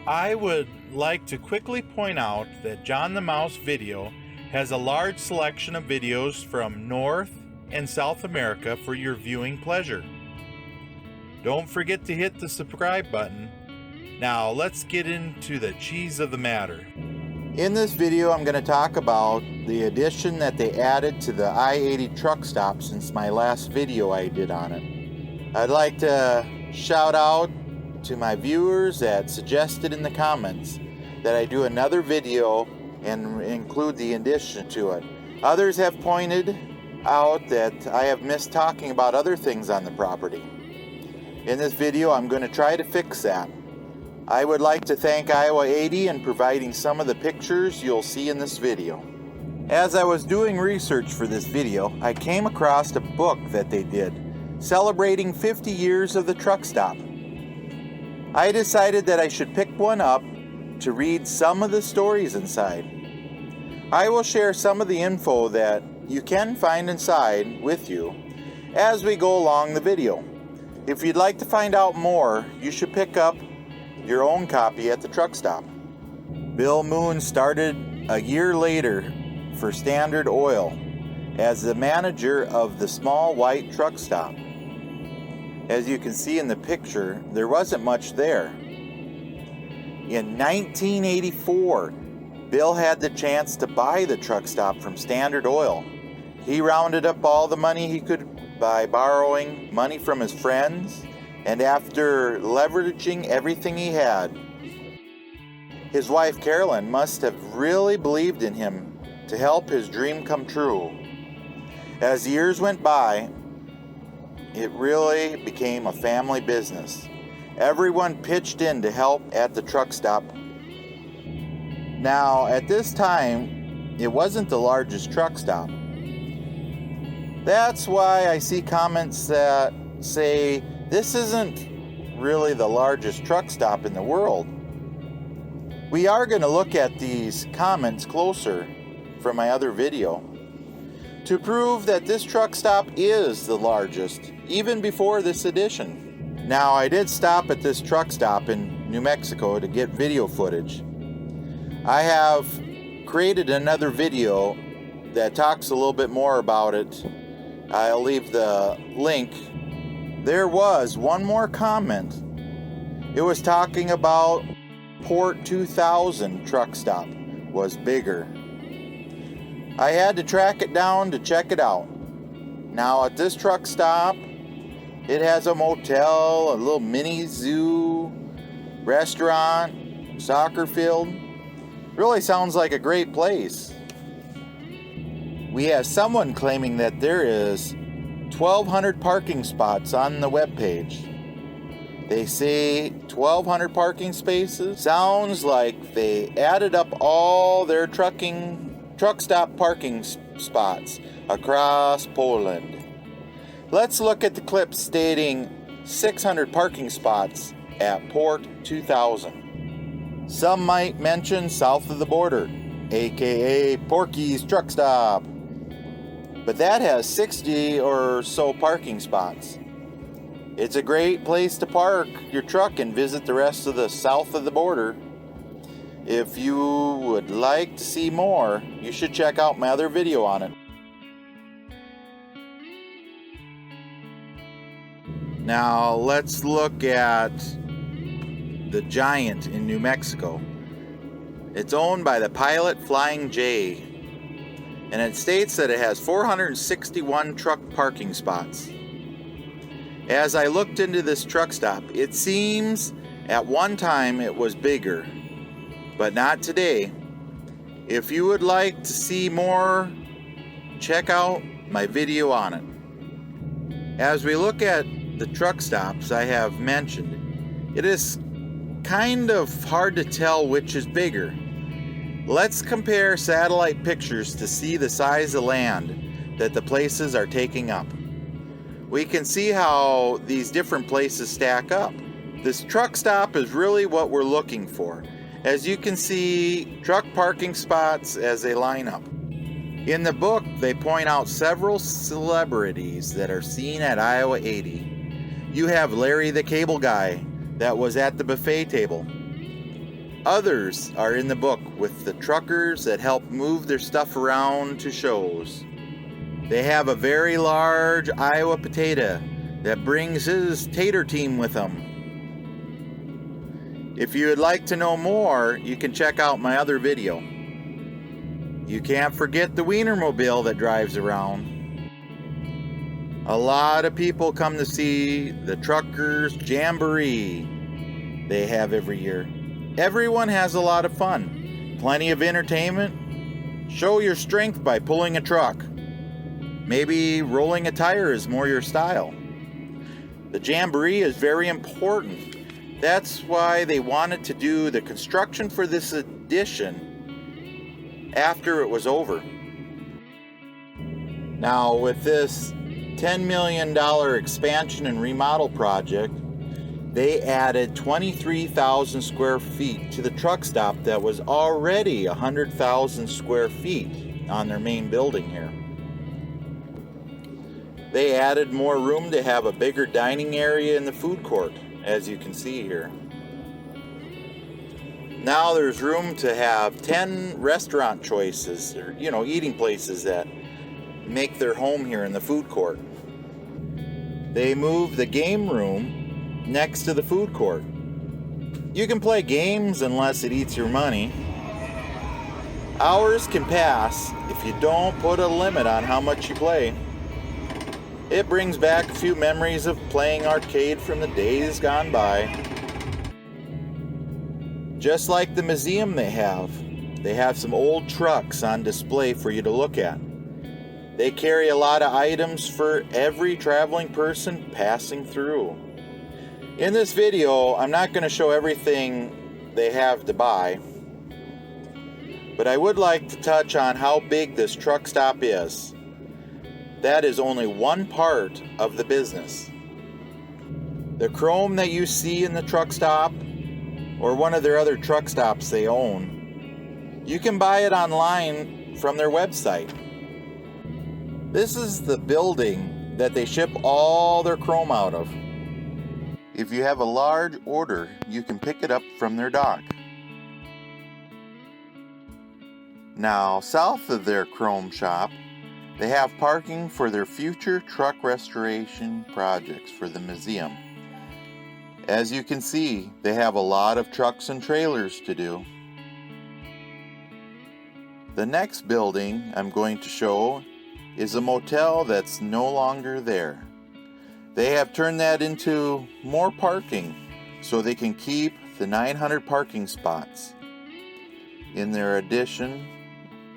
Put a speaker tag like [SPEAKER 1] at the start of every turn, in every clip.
[SPEAKER 1] I would like to quickly point out that John the Mouse Video has a large selection of videos from North and South America for your viewing pleasure. Don't forget to hit the subscribe button. Now let's get into the cheese of the matter. In this video, I'm going to talk about the addition that they added to the I-80 truck stop since my last video I did on it. I'd like to shout out to my viewers that suggested in the comments that I do another video and include the addition to it. Others have pointed out that I have missed talking about other things on the property. In this video, I'm going to try to fix that. I would like to thank Iowa 80 in providing some of the pictures you'll see in this video. As I was doing research for this video, I came across a book that they did, celebrating 50 years of the truck stop. I decided that I should pick one up to read some of the stories inside. I will share some of the info that you can find inside with you as we go along the video. If you'd like to find out more, you should pick up your own copy at the truck stop. Bill Moon started a year later for Standard Oil as the manager of the small white truck stop. As you can see in the picture, there wasn't much there. In 1984, Bill had the chance to buy the truck stop from Standard Oil. He rounded up all the money he could by borrowing money from his friends, and after leveraging everything he had, his wife Carolyn must have really believed in him to help his dream come true. As years went by, it really became a family business. Everyone pitched in to help at the truck stop. Now, at this time, it wasn't the largest truck stop. That's why I see comments that say this isn't really the largest truck stop in the world. We are going to look at these comments closer from my other video to prove that this truck stop is the largest, even before this addition. Now, I did stop at this truck stop in New Mexico to get video footage. I have created another video that talks a little bit more about it. I'll leave the link. There was one more comment. It was talking about Port 2000 truck stop was bigger. I had to track it down to check it out. Now at this truck stop, it has a motel, a little mini zoo, restaurant, soccer field. Really sounds like a great place. We have someone claiming that there is 1,200 parking spots on the webpage. They say 1,200 parking spaces. Sounds like they added up all their truck stop parking spots across Poland. Let's look at the clip stating 600 parking spots at Port 2000. Some might mention south of the border, aka Porky's Truck Stop. But that has 60 or so parking spots. It's a great place to park your truck and visit the rest of the south of the border. If you would like to see more, you should check out my other video on it. Now let's look at the Giant in New Mexico. It's owned by the Pilot Flying J, and it states that it has 461 truck parking spots. As I looked into this truck stop, it seems at one time it was bigger, but not today. If you would like to see more, check out my video on it. As we look at the truck stops I have mentioned, it is kind of hard to tell which is bigger. Let's compare satellite pictures to see the size of land that the places are taking up. We can see how these different places stack up. This truck stop is really what we're looking for. As you can see, truck parking spots as they line up. In the book, they point out several celebrities that are seen at Iowa 80. You have Larry the Cable Guy that was at the buffet table. Others are in the book with the truckers that help move their stuff around to shows. They have a very large Iowa potato that brings his tater team with him. If you would like to know more, you can check out my other video. You can't forget the Wienermobile that drives around. A lot of people come to see the Truckers Jamboree they have every year. Everyone has a lot of fun. Plenty of entertainment. Show your strength by pulling a truck. Maybe rolling a tire is more your style. The Jamboree is very important. That's why they wanted to do the construction for this addition after it was over. Now, with this $10 million expansion and remodel project, they added 23,000 square feet to the truck stop that was already 100,000 square feet on their main building here. They added more room to have a bigger dining area in the food court, as you can see here. Now there's room to have 10 restaurant choices, or eating places that make their home here in the food court. They moved the game room next to the food court. You can play games unless it eats your money. Hours can pass if you don't put a limit on how much you play. It brings back a few memories of playing arcade from the days gone by. Just like the museum they have some old trucks on display for you to look at. They carry a lot of items for every traveling person passing through. In this video, I'm not going to show everything they have to buy, but I would like to touch on how big this truck stop is. That is only one part of the business. The chrome that you see in the truck stop, or one of their other truck stops they own, you can buy it online from their website. This is the building that they ship all their chrome out of. If you have a large order, you can pick it up from their dock. Now, south of their chrome shop, they have parking for their future truck restoration projects for the museum. As you can see, they have a lot of trucks and trailers to do. The next building I'm going to show is a motel that's no longer there. They have turned that into more parking so they can keep the 900 parking spots. In their addition,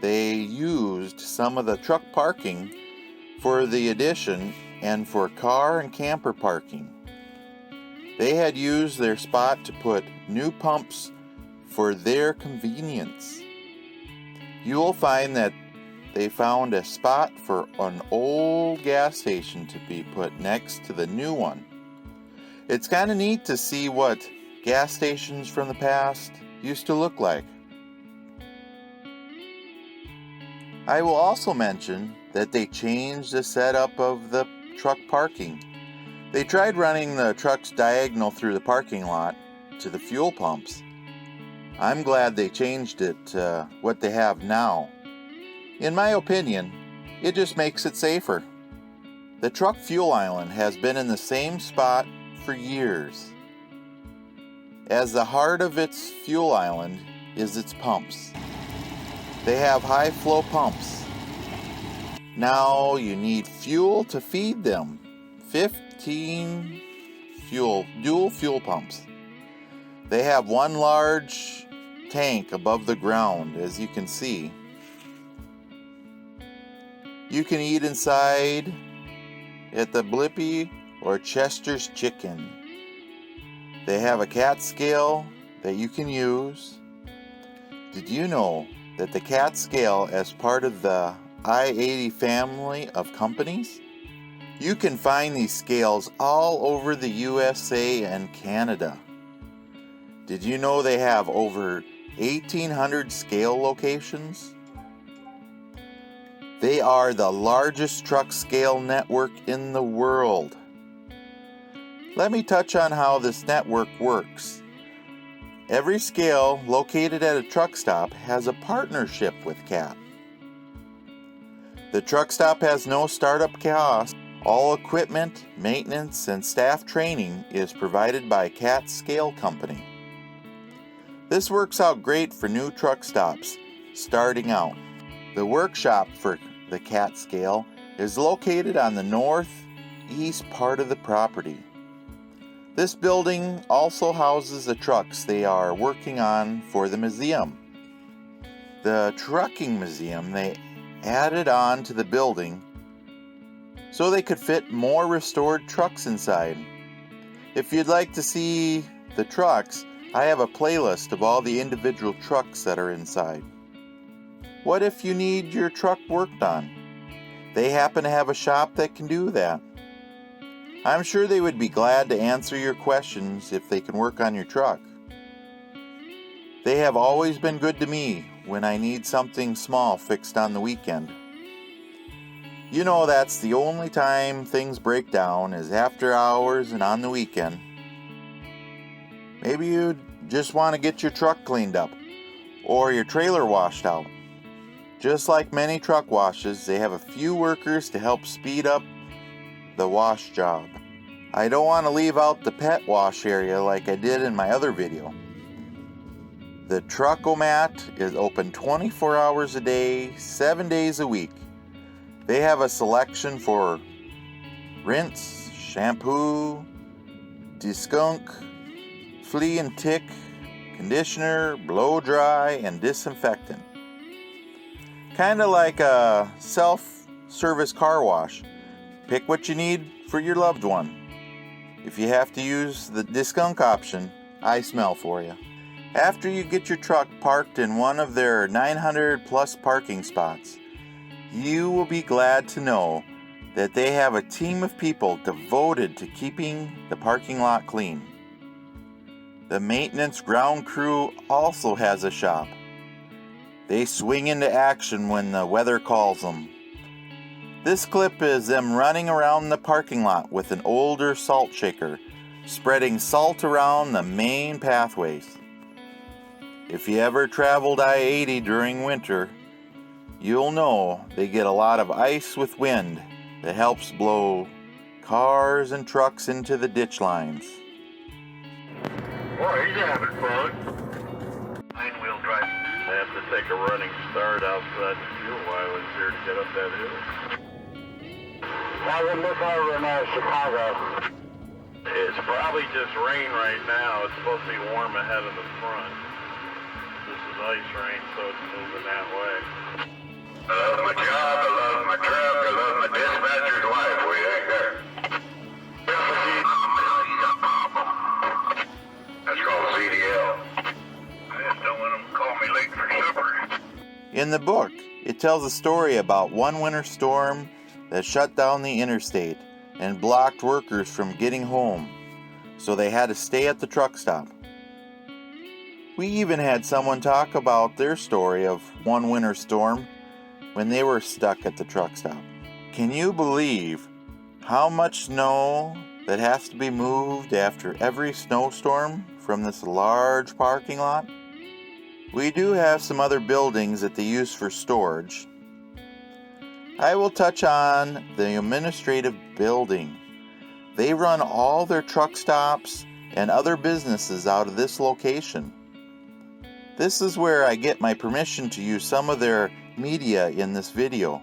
[SPEAKER 1] they used some of the truck parking for the addition and for car and camper parking. They had used their spot to put new pumps for their convenience. You will find that they found a spot for an old gas station to be put next to the new one. It's kind of neat to see what gas stations from the past used to look like. I will also mention that they changed the setup of the truck parking. They tried running the trucks diagonal through the parking lot to the fuel pumps. I'm glad they changed it to what they have now. In my opinion, it just makes it safer. The truck fuel island has been in the same spot for years. As the heart of its fuel island is its pumps. They have high flow pumps. Now you need fuel to feed them. 15 dual fuel pumps. They have one large tank above the ground, as you can see. You can eat inside at the Blippy or Chester's Chicken. They have a cat scale that you can use. Did you know that the cat scale is part of the I-80 family of companies? You can find these scales all over the USA and Canada. Did you know they have over 1,800 scale locations? They are the largest truck scale network in the world. Let me touch on how this network works. Every scale located at a truck stop has a partnership with CAT. The truck stop has no startup cost. All equipment, maintenance, and staff training is provided by CAT Scale Company. This works out great for new truck stops starting out. The workshop for the CAT Scale is located on the northeast part of the property. This building also houses the trucks they are working on for the museum. The trucking museum they added on to the building so they could fit more restored trucks inside. If you'd like to see the trucks, I have a playlist of all the individual trucks that are inside. What if you need your truck worked on? They happen to have a shop that can do that. I'm sure they would be glad to answer your questions if they can work on your truck. They have always been good to me when I need something small fixed on the weekend. You know that's the only time things break down is after hours and on the weekend. Maybe you just want to get your truck cleaned up or your trailer washed out. Just like many truck washes, they have a few workers to help speed up the wash job. I don't want to leave out the pet wash area like I did in my other video. The Truckomat is open 24 hours a day, 7 days a week. They have a selection for rinse, shampoo, de-skunk, flea and tick, conditioner, blow dry, and disinfectant. Kind of like a self-service car wash. Pick what you need for your loved one. If you have to use the de-skunk option, I smell for you. After you get your truck parked in one of their 900 plus parking spots, you will be glad to know that they have a team of people devoted to keeping the parking lot clean. The maintenance ground crew also has a shop. They swing into action when the weather calls them. This clip is them running around the parking lot with an older salt shaker, spreading salt around the main pathways. If you ever traveled I-80 during winter, you'll know they get a lot of ice with wind that helps blow cars and trucks into the ditch lines.
[SPEAKER 2] Boy, he's having fun. Nine-wheel drive. I have to take a running start outside the fuel islands here to get up that hill.
[SPEAKER 3] How would it look over in Chicago?
[SPEAKER 2] It's probably just rain right now. It's supposed to be warm ahead of the front. This is ice rain, so it's moving that way.
[SPEAKER 3] I love my job, I love my truck, I love my dispatcher's wife. We ain't there. That's called CDL. I just don't want them to call me late for supper.
[SPEAKER 1] In the book, it tells a story about one winter storm that shut down the interstate and blocked workers from getting home, so they had to stay at the truck stop. We even had someone talk about their story of one winter storm when they were stuck at the truck stop. Can you believe how much snow that has to be moved after every snowstorm from this large parking lot? We do have some other buildings that they use for storage. I will touch on the administrative building. They run all their truck stops and other businesses out of this location. This is where I get my permission to use some of their media in this video.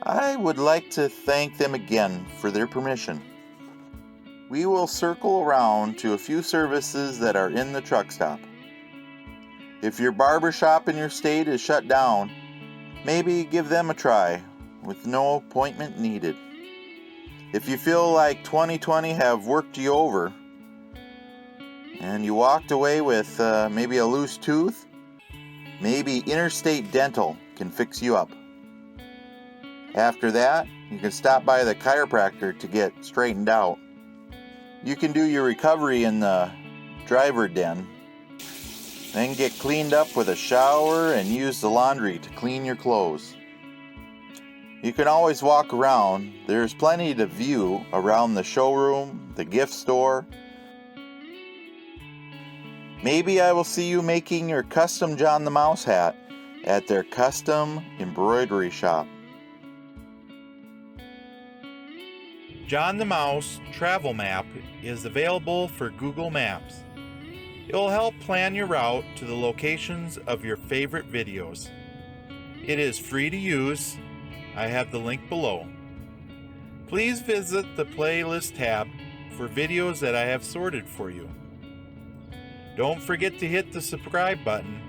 [SPEAKER 1] I would like to thank them again for their permission. We will circle around to a few services that are in the truck stop. If your barber shop in your state is shut down, maybe give them a try with no appointment needed. If you feel like 2020 have worked you over and you walked away with maybe a loose tooth, maybe Interstate Dental can fix you up. After that, you can stop by the chiropractor to get straightened out. You can do your recovery in the driver den, then get cleaned up with a shower and use the laundry to clean your clothes. You can always walk around. There's plenty to view around the showroom, the gift store. Maybe I will see you making your custom John the Mouse hat at their custom embroidery shop. John the Mouse Travel Map is available for Google Maps. It will help plan your route to the locations of your favorite videos. It is free to use. I have the link below. Please visit the playlist tab for videos that I have sorted for you. Don't forget to hit the subscribe button